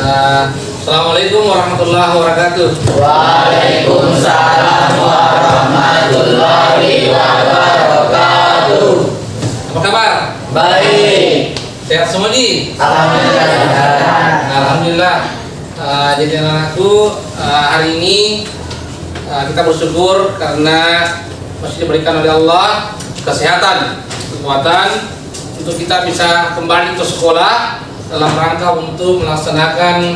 Assalamualaikum warahmatullahi wabarakatuh. Waalaikumsalam warahmatullahi wabarakatuh. Apa kabar? Baik. Sehat semua Ji? Alhamdulillah. Alhamdulillah. Jadi anak-anakku, hari ini kita bersyukur karena masih diberikan oleh Allah kesehatan, kekuatan untuk kita bisa kembali ke sekolah dalam rangka untuk melaksanakan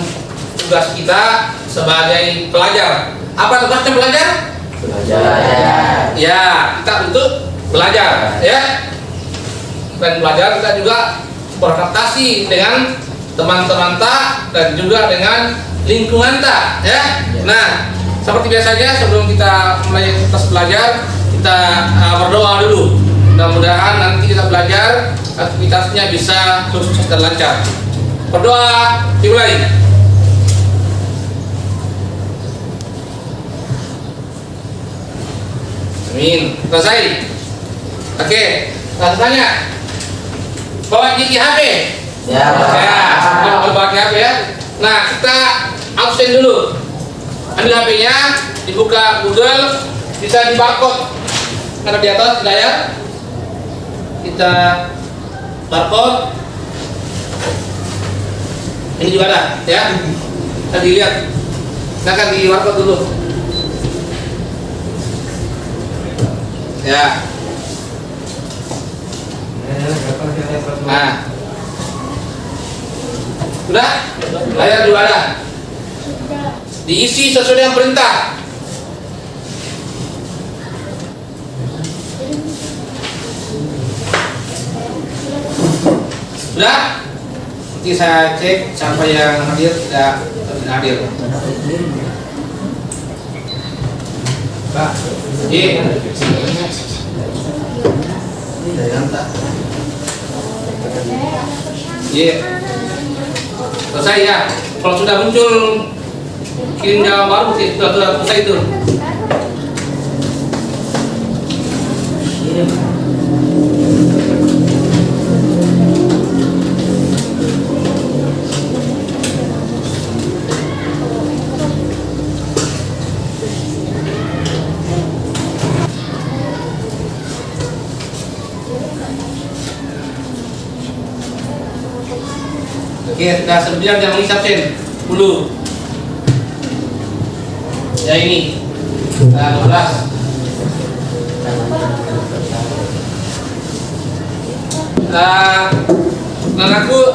tugas kita sebagai pelajar. Apa tugasnya belajar? Belajar. Ya, kita untuk belajar, ya. Dan belajar kita juga beradaptasi dengan teman-teman tak dan juga dengan lingkungan tak, ya. Nah, seperti biasanya sebelum kita mulai aktivitas belajar, kita berdoa dulu. Mudah-mudahan nanti kita belajar aktivitasnya bisa sukses dan lancar. Berdoa dimulai. Amin. Selesai. Oke. Langsung tanya. Bawa gigi HP. Ya, Pak. Ya, bawa HP ya. Nah, kita absen dulu. Ambil HP-nya, dibuka Google, bisa di barcode. Ada di atas di layar. Kita barcode. Ini juga ada, ya. Kita dilihat. Silakan di barcode dulu. Ya. Nah. Sudah? Layar juga ada. Diisi sesuai dengan perintah. Sudah? Nanti saya cek siapa yang hadir tidak hadir. Pak, iya. Iya. Selesai ya. Kalau sudah muncul kirim jawaban baru, sudah selesai itu. Oke, sudah 9 yang mengisi absen 10. Ya ini 12. Anakku,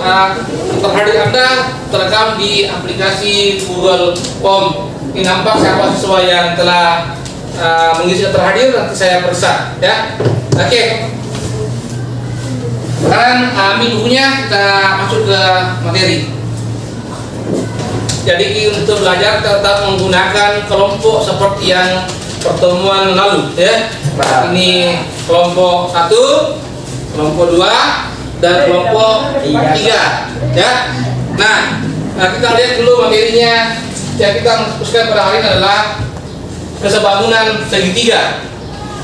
terhadir Anda terekam di aplikasi Google Form. Ini nampak siapa siswa yang telah mengisi terhadir, nanti saya periksa ya. Oke. Sekarang ambil bukunya, kita masuk ke materi. Jadi untuk belajar tetap menggunakan kelompok seperti yang pertemuan lalu ya. Ini kelompok 1, kelompok 2, dan kelompok 3 ya. Nah, kita lihat dulu materinya. Yang kita fokuskan pada hari ini adalah kesebangunan segitiga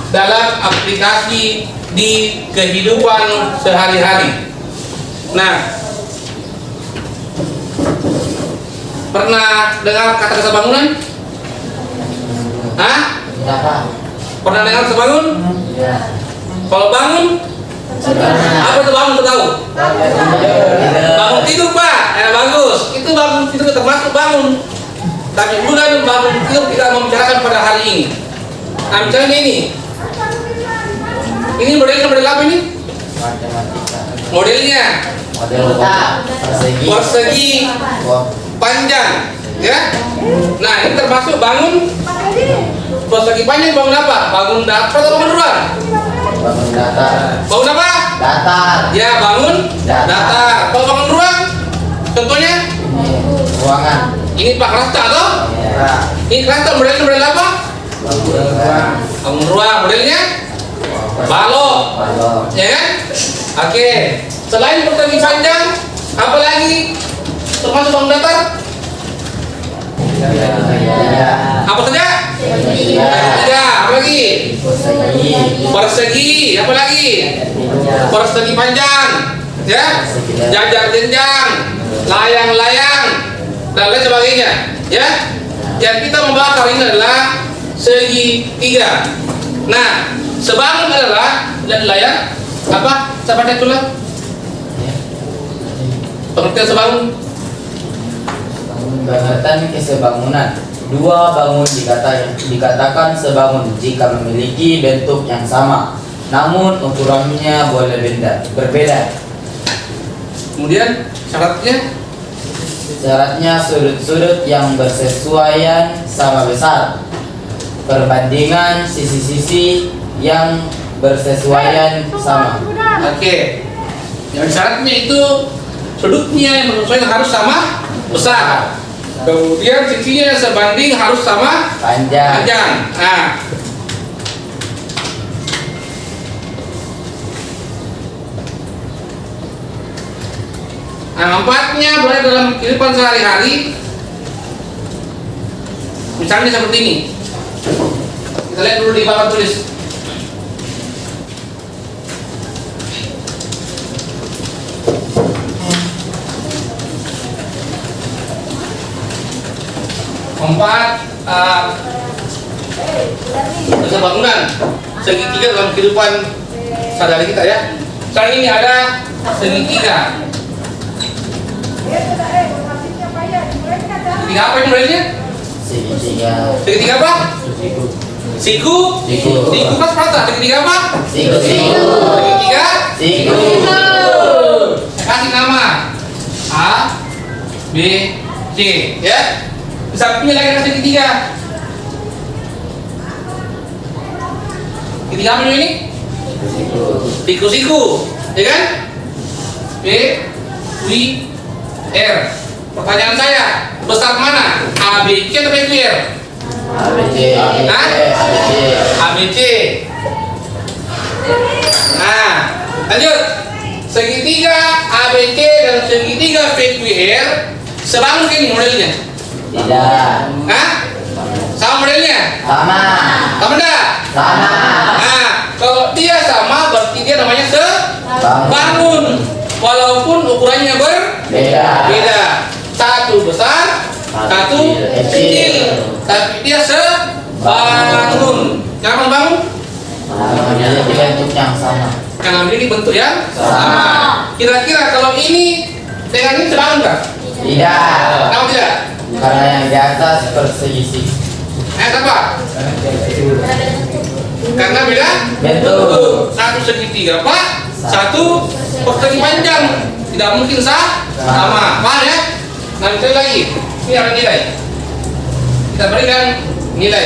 dalam aplikasi di kehidupan sehari-hari. Nah, pernah dengar kata kesebangunan? Hah? Pernah dengar sebangun? Ya. Kalau bangun? Apa itu bangun, tahu? Bangun tidur Pak, bagus. Itu bangun tidur termasuk bangun. Tapi bukan bangun tidur kita membicarakan pada hari ini. Nah, misalnya ini. Ini modelnya model apa ini? Modelnya Model persegi panjang, ya. Nah, ini termasuk bangun persegi panjang. Bangun apa? Bangun datar atau bangun ruang? bangun datar. Bangun apa? Datar. Ya, bangun datar. Kalau bangun ruang, contohnya Ini ruangan. ini Pak Rasta atau? Ya. Ini Rasta modelnya model apa? Bangun ruang. Bangun ruang modelnya balok, Balok. ya kan? Oke. Selain persegi panjang, apa lagi termasuk bangun datar? Ya. Apa saja? Tiga. Apa lagi? Persegi. Apa lagi? Persegi panjang, ya. Jajar jenjang, layang-layang, dan lain sebagainya. Ya, yang kita membahas hari ini adalah segitiga. Nah, sebangun adalah layar apa? Siapa yang tulis? Pengertian sebangun. Pengertian kesebangunan. Dua bangun dikatakan sebangun jika memiliki bentuk yang sama, namun ukurannya boleh berbeda. Kemudian syaratnya sudut-sudut yang bersesuaian sama besar. Perbandingan sisi-sisi yang bersesuaian sama. Oke. Yang syaratnya itu sudutnya yang bersesuaian harus sama besar. Kemudian sisinya sebanding harus sama Panjang. Nah, manfaatnya berada dalam kehidupan sehari-hari. Misalnya seperti ini. Kita lihat dulu di papan tulis. Manfaat bangunan segitiga dalam kehidupan sehari-hari kita ya. Sekarang ini ada segitiga. Segitiga apa ini modelnya? Segitiga apa? Siku. Siku kan sepatah. Segitiga apa? Siku. Segitiga. Siku. Kasih nama A, B, C ya. Di sampingnya lagi ada segitiga. Segitiga apa ini? Siku, ya kan? B, W, R. Pertanyaan saya, besar mana? A, B, C atau B, W, R? ABC. Hah? A, B, C. Nah, lanjut. Segitiga A, B, C dan segitiga V, Q, R sebangun ini modelnya. Tidak. Hah? Sama modelnya? Sama. Sama enggak? Sama. Nah, kalau dia sama berarti dia namanya sebangun. Walaupun ukurannya beda. Satu besar, satu kecil. Tapi dia sebangun. Kenapa bangun? Memiliki bentuk yang sama. Karena memiliki bentuk yang sama. Kira-kira kalau ini dengan ini sebangun nggak? Tidak. Kenapa tidak? Karena yang di atas persegi. Apa? Karena beda Bentuk. satu segitiga Pak, satu persegi panjang, tidak mungkin sama. Paham ya? Nah, misalnya lagi, ini ada nilai. Kita berikan nilai.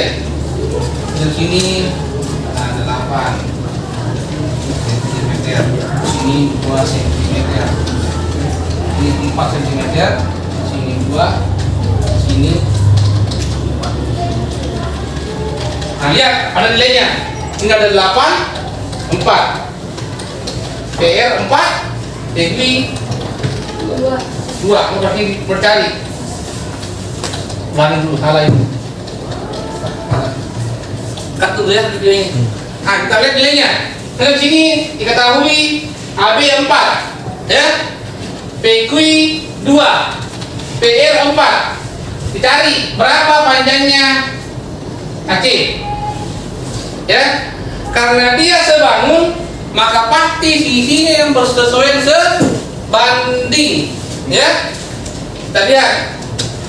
Di sini ada 8 cm, sini 2 cm, ini 4 cm, sini 2, sini 4. Nah, lihat ada nilainya. Ini ada 8, 4. PR 4, PQ 2. Berarti bercari. Ulangi dulu, salah ini. Cut dulu ya video ini. Nah, kita lihat nilainya. Nah, di sini diketahui AB 4, ya. PQ 2, PR 4. Dicari berapa panjangnya AC. Ya. Karena dia sebangun, maka pasti sisinya yang bersesuaian sebanding. Ya. Kita lihat.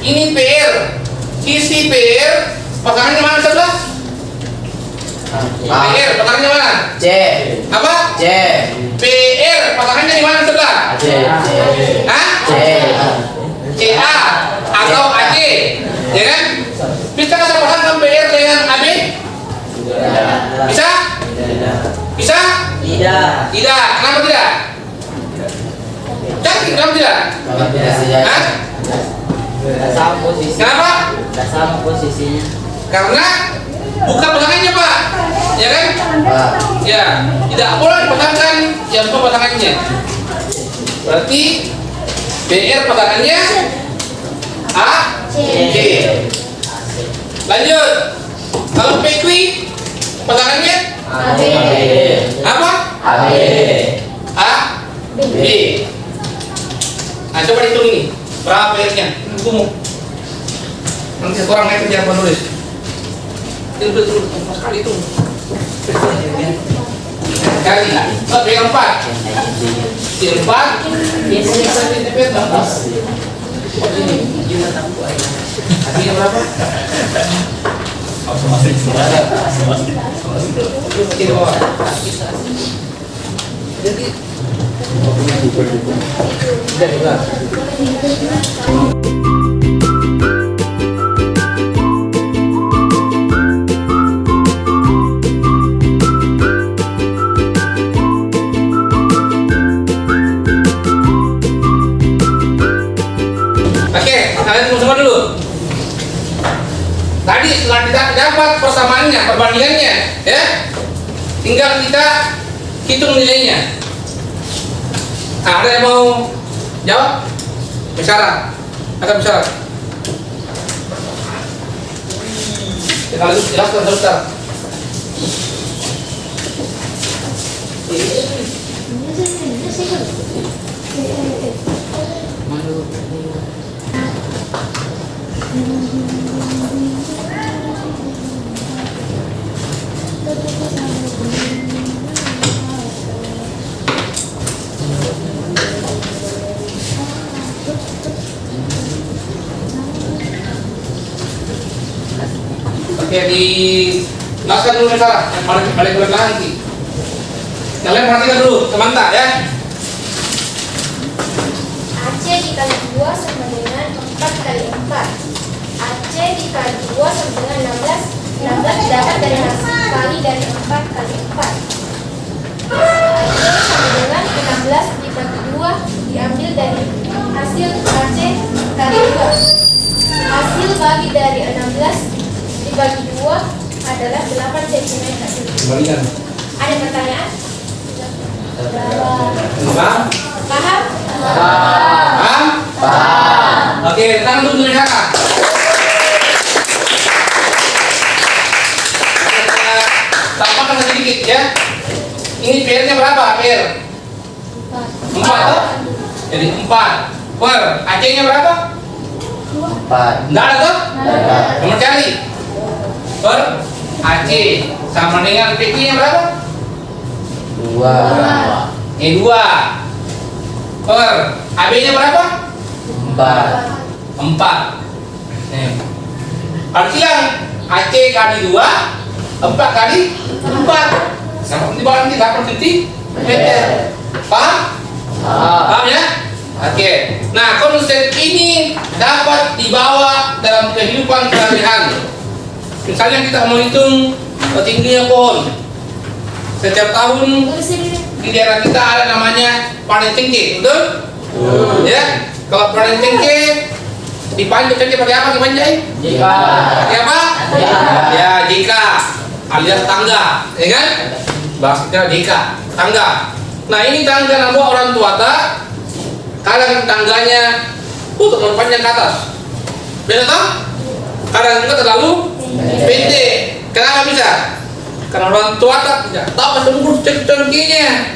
Ini PR. Sisi PR pasangannya mana sebelah? PR pasangannya mana? C. Apa? C. PR pasangannya di mana sebelah? C. Hah? C. CA atau AC, ya kan? Bisa nggak saya pasangkan PR dengan AB? Bisa? Bisa? Tidak. Tidak. Kenapa tidak? Cantik, kenapa tidak? Kalau tidak sejajar. Hah? Tidak sama posisi. Kenapa? Tidak sama posisinya. Karena bukan pasangannya Pak, ya kan? Pak. Ya, tidak boleh dipasangkan yang bukan pasangannya. Berarti BR pasangannya A, C. Lanjut. Kalau PQ pasangannya AB. apa? AB. A, B. Nah, coba dihitung ini. Berapa PR-nya? Tunggu. Nanti orang naik kerja penulis. Itu betul sama sekali itu. Kali lah. Oh, yang 4. Yang 4. Biasanya saya di berapa? Oh, ini juga tahu aja. Hasilnya berapa? Jadi bawah. Jadi jadi lah. Oke, kalian tunggu semua dulu. Tadi setelah kita dapat persamaannya, perbandingannya, ya, tinggal kita hitung nilainya. Nah, ada yang mau jawab? Bicara, akan bicara. Ya, kalau itu jelaskan terus. Oke, dijelaskan dulu masalah yang balik ke belakang nanti. Kalian perhatikan dulu, teman-teman ya. AC dikali 2 sama dengan 4 kali 4. AC dikali 2 sama dengan 16. 16 didapat dari hasil kali dari 4 kali 4. AC sama dengan 16 dibagi 2 diambil dari hasil AC kali 2. Hasil bagi dari 16 dibagi 2 adalah 8 cm. Kembalikan. Ada pertanyaan? Paham? Paham? Paham? Paham. Oke, tangan dulu dari kakak. Tambahkan sedikit ya. Ini PR-nya berapa? PR? 4 toh? Jadi 4 per AC-nya berapa? 4. Enggak ada toh? Nomor cari per AC sama dengan PT-nya berapa? 2. 2 per AB-nya berapa? 4. 4. Artinya AC kali 2 4 kali 4 sama di bawah nanti 8 titik meter. Paham? Paham ya? Oke. Nah, konsep ini dapat dibawa dalam kehidupan sehari-hari. Misalnya kita mau hitung tingginya pohon. Setiap tahun di daerah kita ada namanya panen cengkeh, betul? Ya. Kalau panen cengkeh dipanjat cengkeh pakai apa dipanjai? Jika Pakai apa? Jika. Ya, jika alias tangga, ya kan? Bahasa kita jika tangga. Nah, ini tangga nama orang tua tak? Kadang tangganya untuk panjang ke atas. Beda tak? Kadang juga terlalu pendek. Kenapa bisa? Karena orang tua tak tidak tahu mengukur cengkehnya.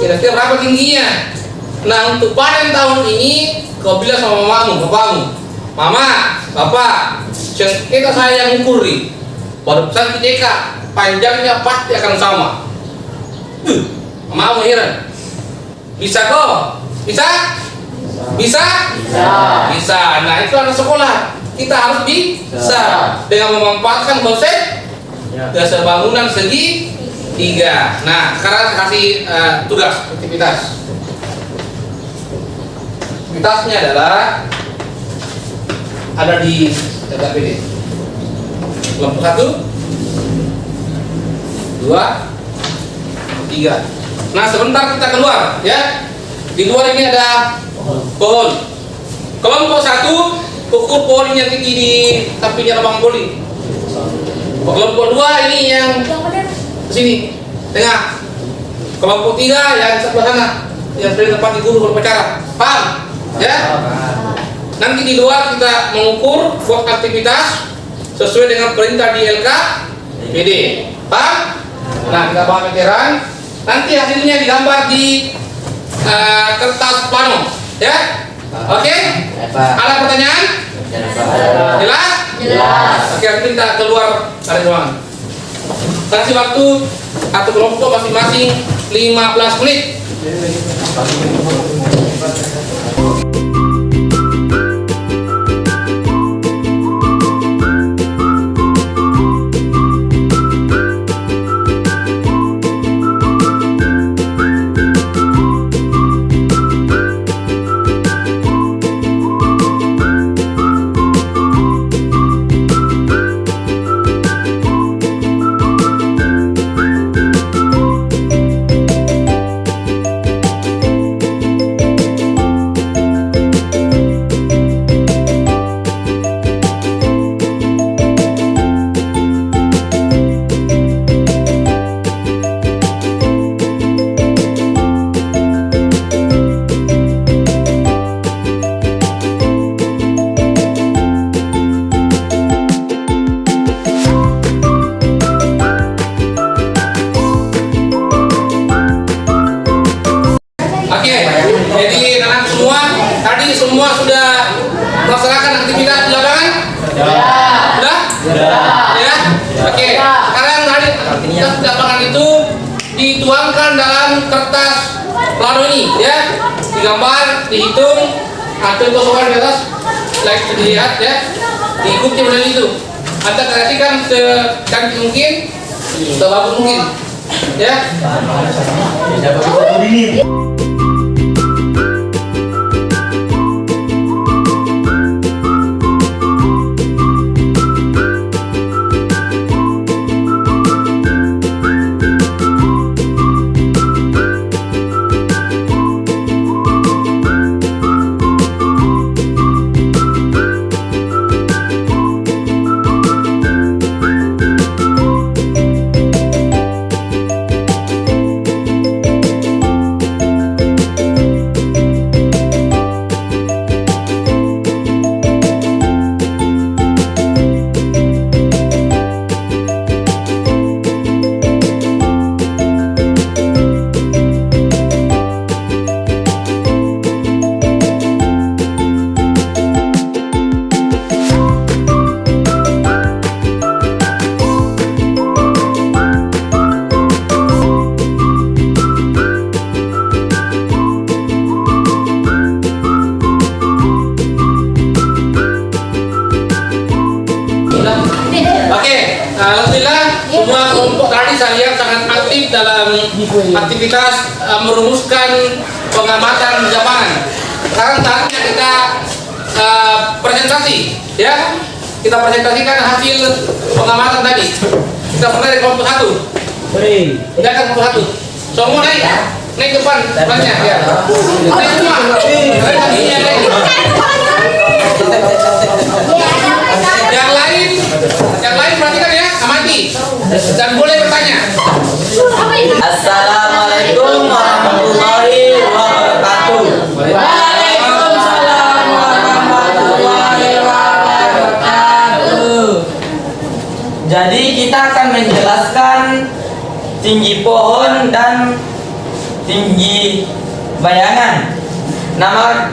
Kira-kira berapa tingginya? Nah, untuk panen tahun ini kau bilang sama mamamu, bapakmu, mama, bapak, kita saya yang ngukuri. Pada pesan TK, panjangnya pasti akan sama. Mamamu heran. Bisa kok? Bisa? Bisa? Bisa. Nah, itu anak sekolah. Kita harus bisa dengan memanfaatkan konsep dasar bangunan segi 3. Nah, sekarang saya kasih tugas aktivitas. Aktivitasnya adalah ada di TKPD. Kelompok 1, 2, 3. Nah, sebentar kita keluar ya. Di luar ini ada pohon. Kelompok 1 ukur pohon yang tinggi di sampingnya lubang poli. Kelompok 2 ini yang sini tengah. Kelompok 3 yang sebelah sana yang sebenarnya tempat guru berbicara. Paham? Ya? Nanti di luar kita mengukur buat aktivitas sesuai dengan perintah di LKPD. Paham? Nah, kita bawa meteran. Nanti hasilnya digambar di kertas plano. Ya? Oke? Ada pertanyaan? Jelas? Jelas. Oke, aku minta keluar dari ruangan. Kasih waktu atau kelompok masing-masing 15 menit. Oke, jadi anak semua tadi semua sudah melaksanakan aktivitas di lapangan? Sudah? Ya. Oke. Sekarang tadi aktivitas di lapangan itu dituangkan dalam kertas plano ini, ya. Digambar, dihitung, contoh soal di atas, like dilihat, ya. Diikuti model itu. Anda kreasikan secantik mungkin, sebagus mungkin, ya. Alhamdulillah semua kelompok tadi saya lihat sangat aktif dalam aktivitas merumuskan pengamatan lapangan. Sekarang saatnya kita presentasi, ya. Kita presentasikan hasil pengamatan tadi. Kita mulai dari kelompok 1. Kita kelompok 1. Semua naik depan, depannya, ya. Naik semua. Yang lain perhatikan ya, amati dan boleh bertanya. Assalamualaikum warahmatullahi wabarakatuh. Waalaikumsalam warahmatullahi wabarakatuh. Jadi kita akan menjelaskan tinggi pohon dan tinggi bayangan. Nama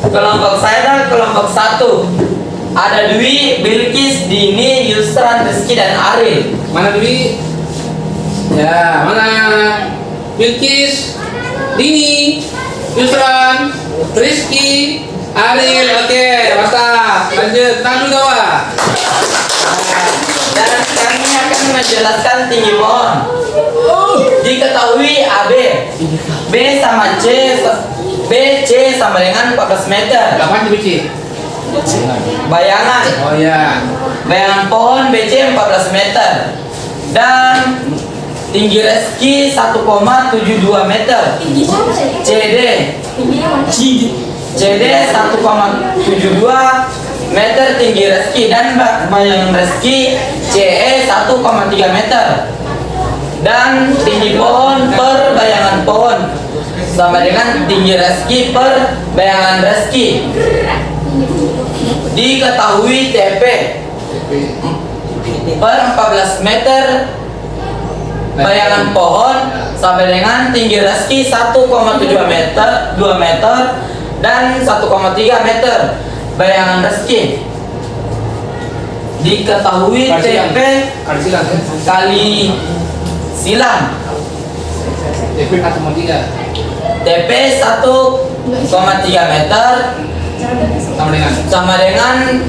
kelompok saya adalah kelompok 1. Ada Dwi, Bilkis, Dini, Yusran, Rizky, dan Aril. Mana Dwi? Ya, mana Bilkis, Dini, Yusran, Rizky, Aril. Oke, mantap. Lanjut, tangan bawah. Dan kami akan menjelaskan tinggi pohon. Diketahui AB, B sama C, C sama dengan 14 meter. Kapan dibici? Bayangan. Oh ya. Bayangan pohon BC 14 meter. Dan tinggi Reski 1,72 meter. CD 1,72 meter tinggi Reski dan bayangan Reski CE 1,3 meter. Dan tinggi pohon per bayangan pohon sama dengan tinggi Reski per bayangan Reski. Diketahui TP per 14 meter bayangan pohon sampai dengan tinggi Reski 1,7 meter, 2 meter dan 1,3 meter bayangan Reski. diketahui Kali silang. TP Kali silang ya. kali silang. TP 1,3 TP 1,3 meter sama dengan sama dengan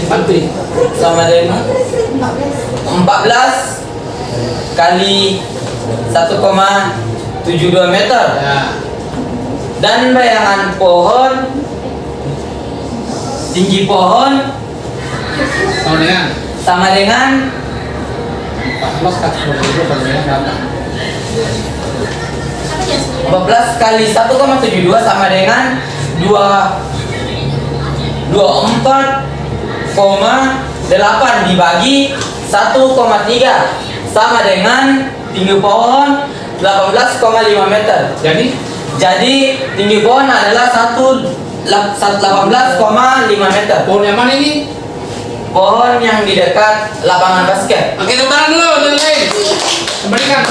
Pantri. 14 kali 1,72 meter. Ya. Dan bayangan pohon, tinggi pohon Sama dengan sama dengan 14 kali 1,2 sama dengan berapa? 14 kali 1,72 sama dengan 24,8 dibagi 1,3 sama dengan tinggi pohon 18,5 meter. Jadi tinggi pohon adalah 18,5 meter. Pohon yang mana ini? Pohon yang di dekat lapangan basket. Oke, tepuk tangan dulu untuk yang lain. Kembalikan.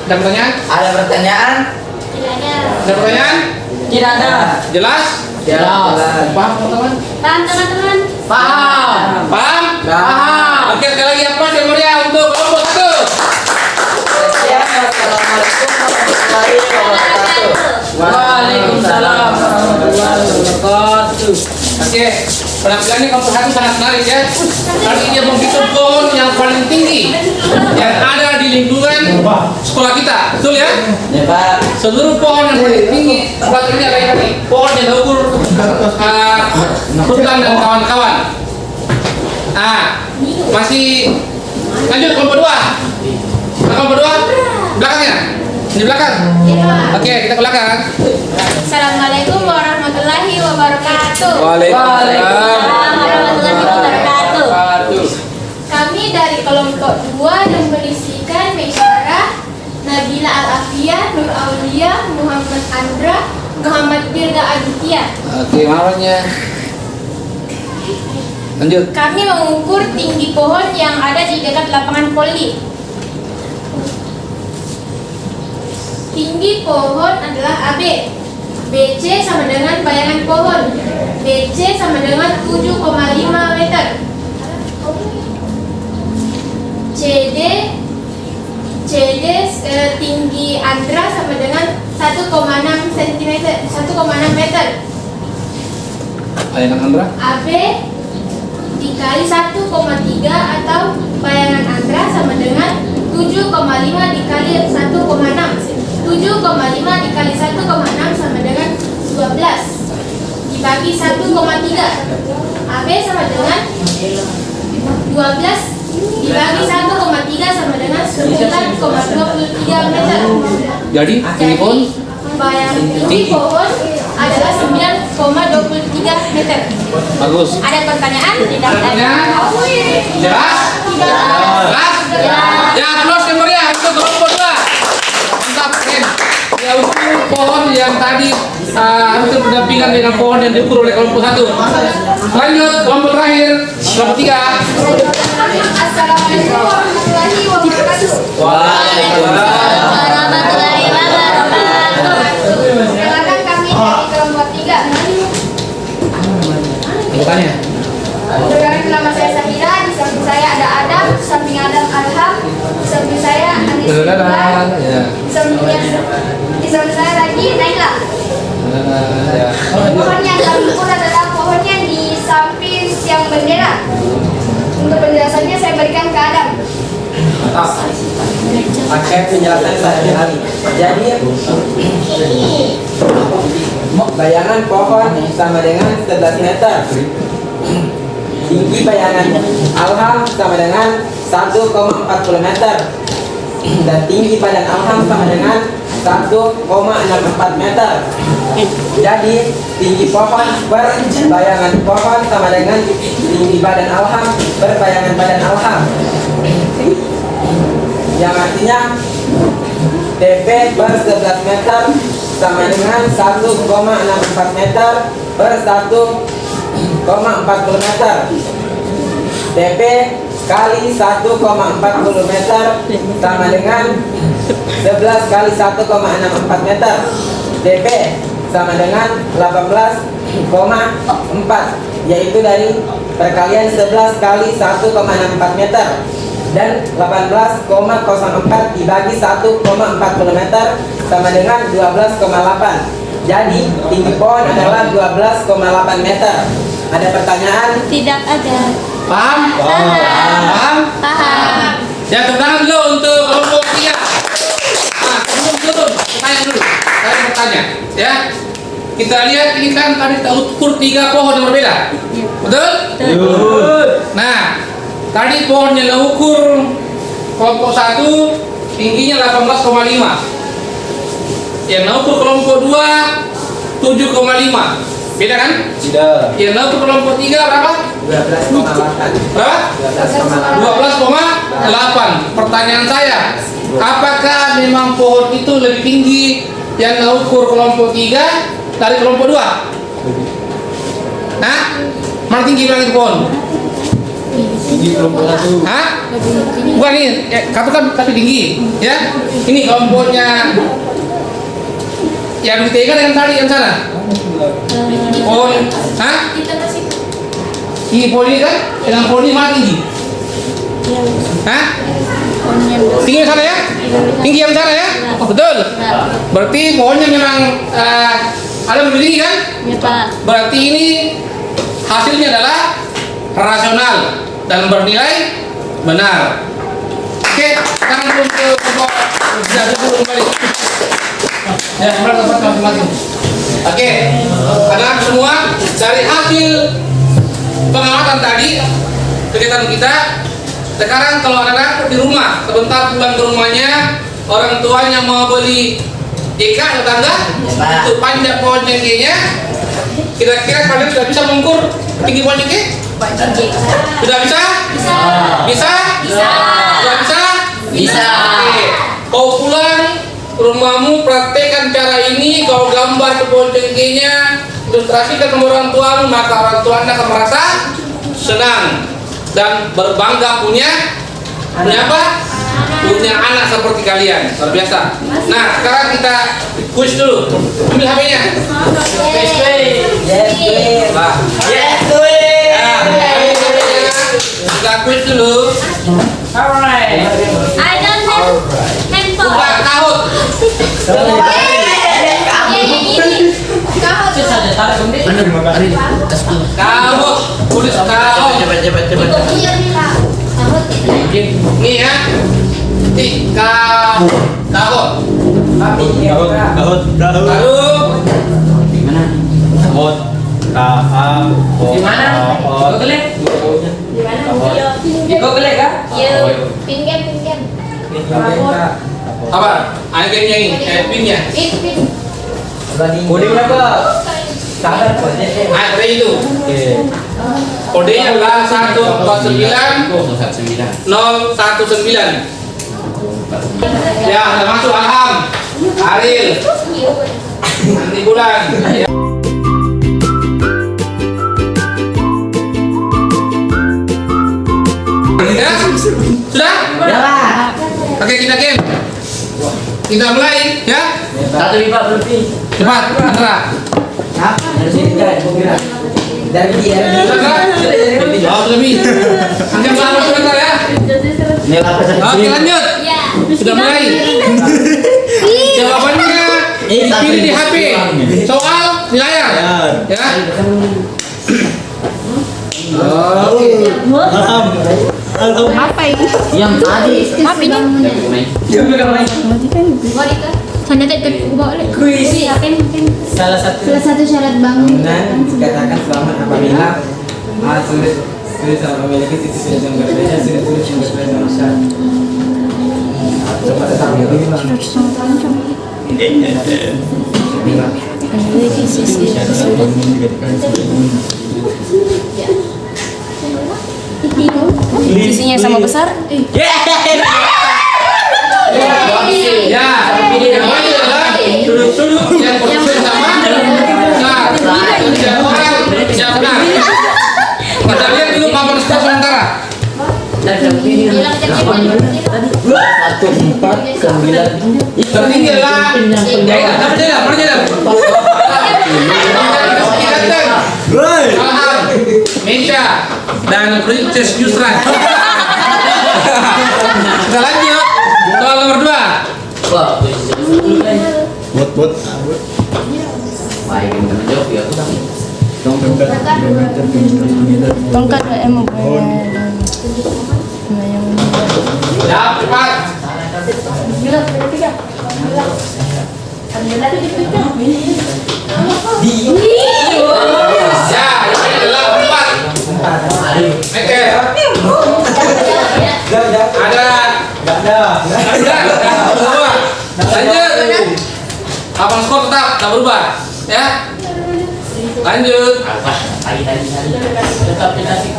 Ada pertanyaan? Ada pertanyaan? Tidak ada. Ada pertanyaan? Tidak ada. Jelas? Jelas. Paham teman-teman? Paham teman-teman? Paham. Paham? Paham. Oke, sekali lagi apa yang meriah untuk kelompok 1? Ya, Assalamualaikum warahmatullahi wabarakatuh. Waalaikumsalam warahmatullahi wabarakatuh. Oke, penampilan ini kelompok 1 sangat menarik ya. Kali dia menghitung pohon yang paling tinggi yang ada di lingkungan sekolah kita, betul ya? Ya, Pak. Seluruh pohon yang paling tinggi sekolah ini ada yang tadi. Pohon yang diukur Sultan dan kawan-kawan. Masih lanjut kelompok 2. Kelompok 2 belakangnya. Di belakang. Iya. Oke, kita ke belakang. Assalamualaikum warahmatullahi wabarakatuh. Waalaikumsalam. Warahmatullahi wabarakatuh. Wabarakatuh. Kami dari kelompok 2 yang berisikan Meisyara, Nabila Al-Afiyah, Nur Aulia, Muhammad Andra, Muhammad Dirga Aditya. Oke, namanya. Lanjut. Kami mengukur tinggi pohon yang ada di dekat lapangan voli. Tinggi pohon adalah AB. BC sama dengan bayangan pohon. BC sama dengan 7,5 meter. CD tinggi Andra sama dengan 1,6 cm, 1,6 meter. Bayangan Andra. AB dikali 1,3 atau bayangan Andra sama dengan 7,5 dikali 1,6. 7,5 dikali 1,6 sama dengan 12 dibagi 1,3. AB sama dengan 12 dibagi 1,3 sama dengan 9,23 meter. Jadi, tinggi pohon Bayangan tinggi pohon adalah 9,23 meter. bagus. Ada pertanyaan? Tidak Ada pertanyaan? Jelas? Jelas? Ya, terus yang meriah untuk kelompok 2. Mantap, keren. Ya, ukur pohon yang tadi hampir berdampingan dengan pohon yang diukur oleh kelompok 1. Lanjut, kelompok terakhir, kelompok 3. Assalamualaikum warahmatullahi wabarakatuh. Waalaikumsalam. Warahmatullahi wabarakatuh. Perkenalkan kami dari kelompok 3. Tanya. Perkenalkan nama saya Sahira, di samping saya ada Adam, di samping Adam Alham, di samping saya Anis Iqbal, Ya. di samping saya lagi Naila. Ya. Pohon yang kami ukur adalah pohon yang di samping tiang bendera. Untuk penjelasannya saya berikan ke Adam. Pakai penjelasan saya. Jadi bayangan pohon sama dengan 11 meter. Tinggi bayangan Alham sama dengan 1,40 meter. Dan tinggi badan Alham sama dengan 1,64 meter. Jadi tinggi pohon per bayangan pohon sama dengan tinggi badan Alham per bayangan badan Alham. Yang artinya TP per 11 meter sama dengan 1,64 meter per 1,40 meter. TP kali 1,40 meter sama dengan 11 kali 1,64 meter. TP sama dengan 18,4 yaitu dari perkalian 11 kali 1,64 meter dan 18,04 dibagi 1,40 meter sama dengan 12,8. Jadi tinggi pohon adalah 12,8 meter. Ada pertanyaan? Tidak ada. Paham? Paham? Paham. Ya, tepuk tangan dulu untuk kelompok 3. Nah, sebelum pertanyaan dulu. Saya bertanya, ya. Kita lihat ini kan tadi kita ukur 3 pohon yang berbeda. Betul? Nah, tadi pohon yang kita ukur kelompok 1 tingginya 18,5. Yang kita ukur kelompok 2 7,5. Beda kan? Tidak. Yang kita ukur kelompok 3 berapa? 12,8. Berapa? 12,8. Pertanyaan saya, apakah memang pohon itu lebih tinggi yang kita ukur kelompok 3 dari kelompok 2? Hah? Mana tinggi bilang itu pohon? Tinggi kelompok 1. Hah? Bukan ini, satu kan tapi tinggi, ya? Ini kelompoknya yang ditekan dengan tadi yang sana. Pohon, hah? Di tengah situ. Ini pohon ini kan? Dengan pohon ini mana tinggi? Hah? Tinggi yang sana ya? Tinggi yang sana ya? Betul. Berarti pohonnya memang ada lebih tinggi kan? Ya, Pak. Berarti ini hasilnya adalah rasional dan bernilai benar. Oke, sekarang belum ke kelompok dulu kembali. Ya, kembali ke tempat masing-masing. Oke, anak semua dari hasil pengamatan tadi kegiatan kita. Sekarang kalau anak-anak di rumah sebentar pulang ke rumahnya, orang tuanya mau beli ikan tetangga untuk panjang pohon cengkehnya, kira-kira kalian sudah bisa mengukur tinggi pohon cengkeh? Sudah bisa? Bisa. Bisa? Bisa. Sudah bisa? Bisa. Oke. Kau pulang rumahmu praktekkan cara ini, kau gambar ke pohon cengkehnya, ilustrasikan ke orang tuamu, maka orang tua Anda akan merasa senang dan berbangga punya apa? Punya anak seperti kalian. Luar biasa. Nah, sekarang kita quiz dulu. Ambil HP-nya. Nah, Yes, kita quiz dulu. Alright. I don't have handphone. Buka kahut. Ini. Kahut. Bisa aja tarik bunda. Kahut. Tulis kahut. Cepat. Iya nih, Pak. Kahut. Ini ya. Kahut. Lalu Di mana? Google it. Di mana? Di Google it kah? Iya. Pinggir. apa? Agennya ini, pinnya. Pin. Kodenya apa? Sabar kode. Ada itu. Kodenya adalah 149 019. Ya, sudah masuk Alham, Aril, nanti bulan. Ya. Ya? Sudah? Ya lah. Oke, kita game. Kita mulai, ya. 1 lebih. Cepat, Andra. Dari sini guys, dari dia. Oh, lebih. Anjang lama sebentar ya. Ini lapis Oke, lanjut. Ya. Sudah mulai. Jawabannya dipilih di HP. Soal di layar. Ya. Oke. Apa ini? Yang tadi. Apa ini? Sana tetap bawa lagi. Kuis. Iya, pen. Salah satu Salah satu syarat bangun. bangunan dikatakan selamat apabila sulit sama memiliki sisi yang berbeda, sulit yang berbeda sama syarat. Coba tetap ya, ini bang. Sisinya sama besar? Ya, yang mana adalah sudut-sudut yang berbeda sama. Nah, siapa orang siapa benar. Kita lihat dulu papan skor sementara. Bilang jangan 149. Tertinggi adalah Alham. Mesha dan Princess Yusra. Kita lanjut. Soal nomor 2. Wah, Bot. baik yang menjawab ya aku tapi. Tongkat mau yang Jawab cepat. Ya, ini adalah 4. Oke. Ada. Lanjut. Abang skor tetap tak berubah. Ya. Lanjut. Tadi tetap kita sih.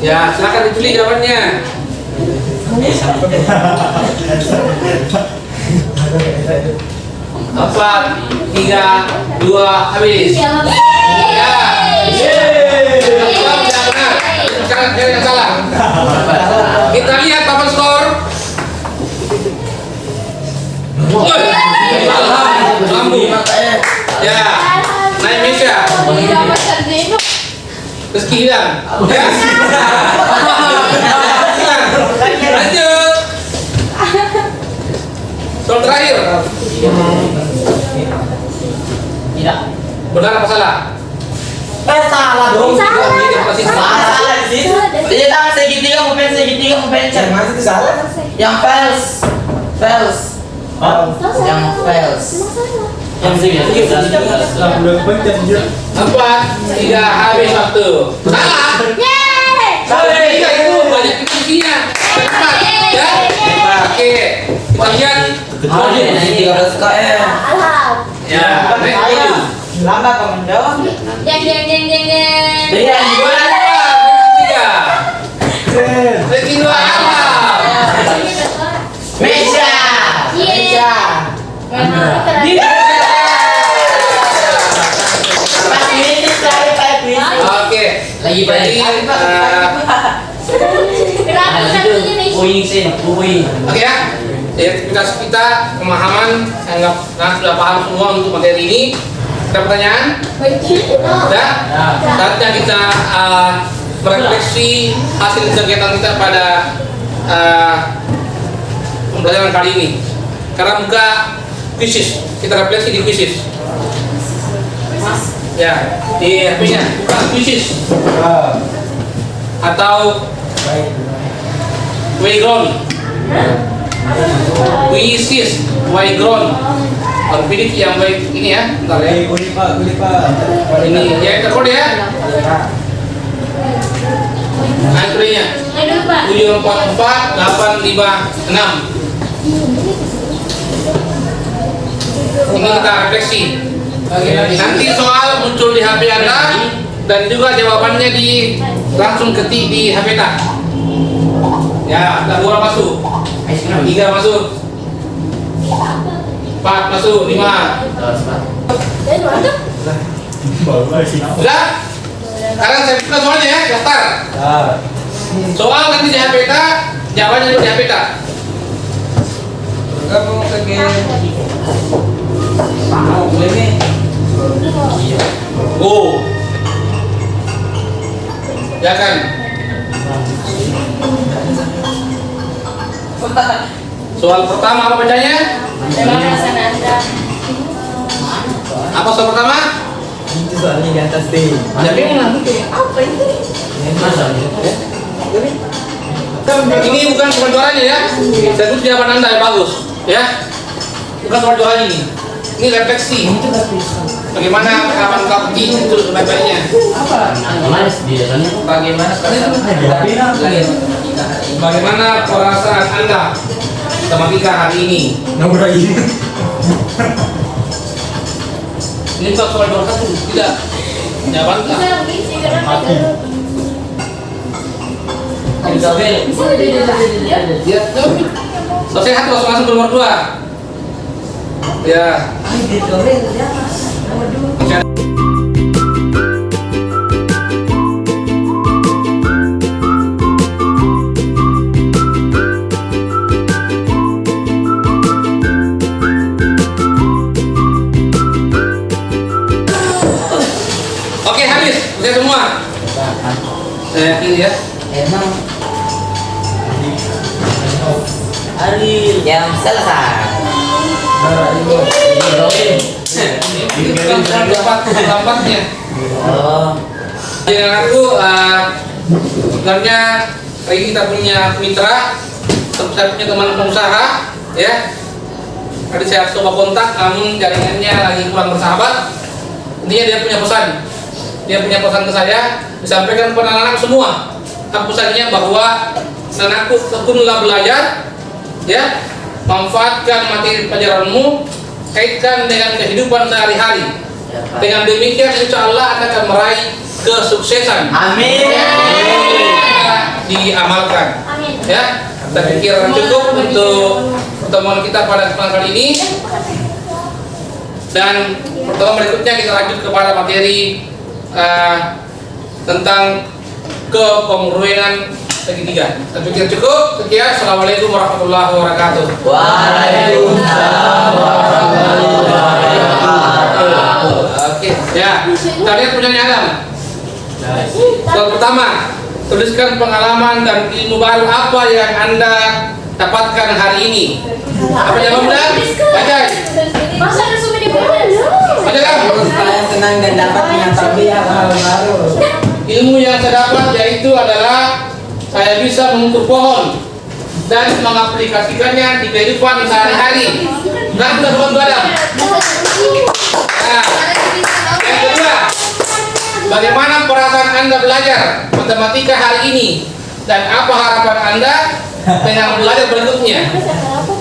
Ya, silakan dipilih jawabannya. 4, 3, 2, habis. Ya. Jawab yang benar. Sekarang yang salah. Kita lihat papan skor. Woi, lambung. Ya, naik Mesha. Rizky hilang. Ya. Lanjut. Soal terakhir. Tidak. Benar apa salah? Salah dong. Salah. Di situ. Tidak segitiga mau pencet. Masih itu salah. Yang fails. Yang fails. Yang segitiga. 4, 3, habis waktu. Salah. Salah tiga itu banyak isinya. Cepat, ya. Oke. Kita lihat. Ini 13 km. Ya. Naik dulu. Lambat kamu menjawab. Jadi yang dua. Tiga. Lagi 2 alam. Mesha. Oke. Lagi Jadi, oke ya. Aktivitas kita pemahaman anggap sudah paham semua untuk materi ini. Ada pertanyaan? Sudah? Saatnya kita merefleksi hasil kegiatan kita pada pembelajaran kali ini. Karena buka kuisis, kita refleksi di kuisis. Ya, di HP-nya buka kuisis atau playground. Kuisis, playground. Pilih yang baik ini ya, bentar ya. Ini ya rekod ya. Antrinya 744 856. Ini kita refleksi. Nanti soal muncul di HP Anda dan juga jawabannya langsung ketik di HP tak. Ya, tak boleh masuk. 3 masuk. 4 masuk, 5. Sudah? Sekarang saya buka soalnya ya, daftar. Soal nanti di HP tak, jawabannya juga di HP tak. Kamu ke game. Mau boleh nih. Go. Ya kan? Soal pertama apa bacanya? Apa soal pertama? Itu soalnya di atas deh. Jadi ini bukan soal juaranya ya. Saya tulis jawaban Anda yang bagus, ya. Bukan soal juara ini. Ini refleksi. Bagaimana kapan kaki itu sebaik-baiknya? Bagaimana perasaan Anda sama kita hari ini? Nomor ini. Ini bukan soal juara satu, tidak. Jawaban tak. Ya, selesai satu langsung ke nomor 2. Ya. yang selesai. Lambatnya. Oh, Dengan aku sebenarnya hari ini kita punya mitra, saya punya teman pengusaha, ya. Tadi saya coba kontak, namun jaringannya lagi kurang bersahabat. Intinya dia punya pesan ke saya, disampaikan kepada anak-anak semua. Pesannya bahwa anakku tekunlah belajar, ya, manfaatkan materi pelajaranmu, kaitkan dengan kehidupan sehari-hari. Dengan demikian insya Allah Anda akan meraih kesuksesan. amin. Diamalkan. Amin. Ya, saya pikir cukup untuk pertemuan kita pada kesempatan kali ini. Dan pertemuan berikutnya kita lanjut kepada materi tentang kekongruenan segitiga. Saya pikir cukup. Sekian. Assalamualaikum warahmatullahi wabarakatuh. Waalaikumsalam warahmatullahi wabarakatuh. Oke, ya. Kita lihat punyanya Adam. Soal pertama, tuliskan pengalaman dan ilmu baru apa yang Anda dapatkan hari ini. Apa jawab Anda? Baca. Masa ada suami di bawah? Baca kan? Saya senang dan dapat mengetahui hal baru. Ilmu yang saya dapat yaitu adalah saya bisa mengukur pohon dan mengaplikasikannya di kehidupan sehari-hari. Nah, kita bantu Adam. Nah, yang kedua, bagaimana perasaan Anda belajar matematika hari ini dan apa harapan Anda dengan belajar berikutnya?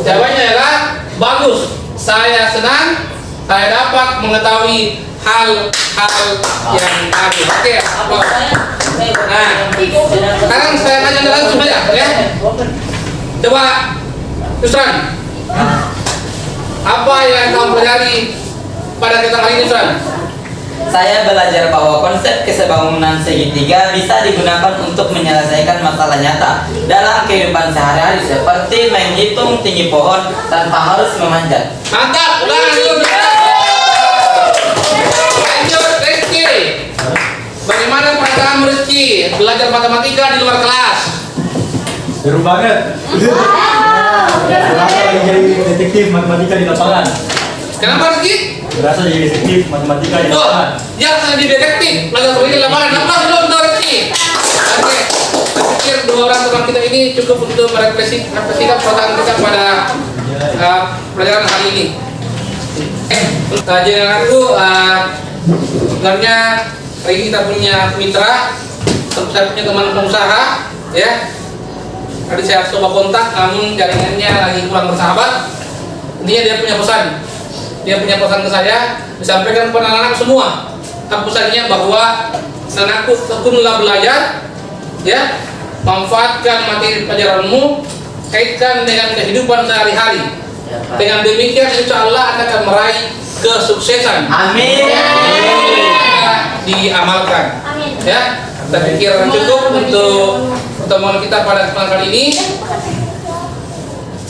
Jawabannya adalah bagus. Saya senang. Saya dapat mengetahui hal-hal yang baru. Oke. Nah, sekarang saya tanya Anda langsung aja, ya. Coba, Yusran. Apa yang kamu pelajari pada kita kali ini, Yusran? Saya belajar bahwa konsep kesebangunan segitiga bisa digunakan untuk menyelesaikan masalah nyata dalam kehidupan sehari-hari seperti menghitung tinggi pohon tanpa harus memanjat. Mantap, lanjut. Lanjut, Rizky. Bagaimana perasaan Rizky belajar matematika di luar kelas? Seru banget. Berasa lagi jadi detektif matematika di lapangan. Kenapa Rizky? Berasa jadi detektif matematika di Oh, lapangan. yang di detektif, belajar begini lapangan. Nampak belum tuh Rizky? Oke, saya pikir dua orang teman kita ini cukup untuk merefleksikan perasaan kita pada pelajaran hari ini. Dengan aku sebenarnya hari ini kita punya mitra, saya punya teman pengusaha, ya. Tadi saya coba kontak, namun jaringannya lagi kurang bersahabat. Intinya dia punya pesan ke saya, disampaikan kepada anak-anak semua. Pesannya bahwa anakku tekunlah belajar, ya, manfaatkan materi pelajaranmu, kaitkan dengan kehidupan sehari-hari. Dengan demikian insya Allah Anda akan meraih kesuksesan. Amin. Diamalkan. Amin. Ya, saya pikir cukup untuk pertemuan kita pada kesempatan kali ini.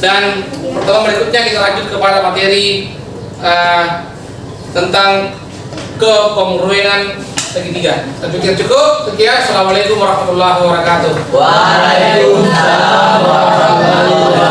Dan pertemuan berikutnya kita lanjut kepada materi tentang kekongruenan segitiga. Saya pikir cukup. Sekian. Assalamualaikum warahmatullahi wabarakatuh. Waalaikumsalam warahmatullahi wabarakatuh.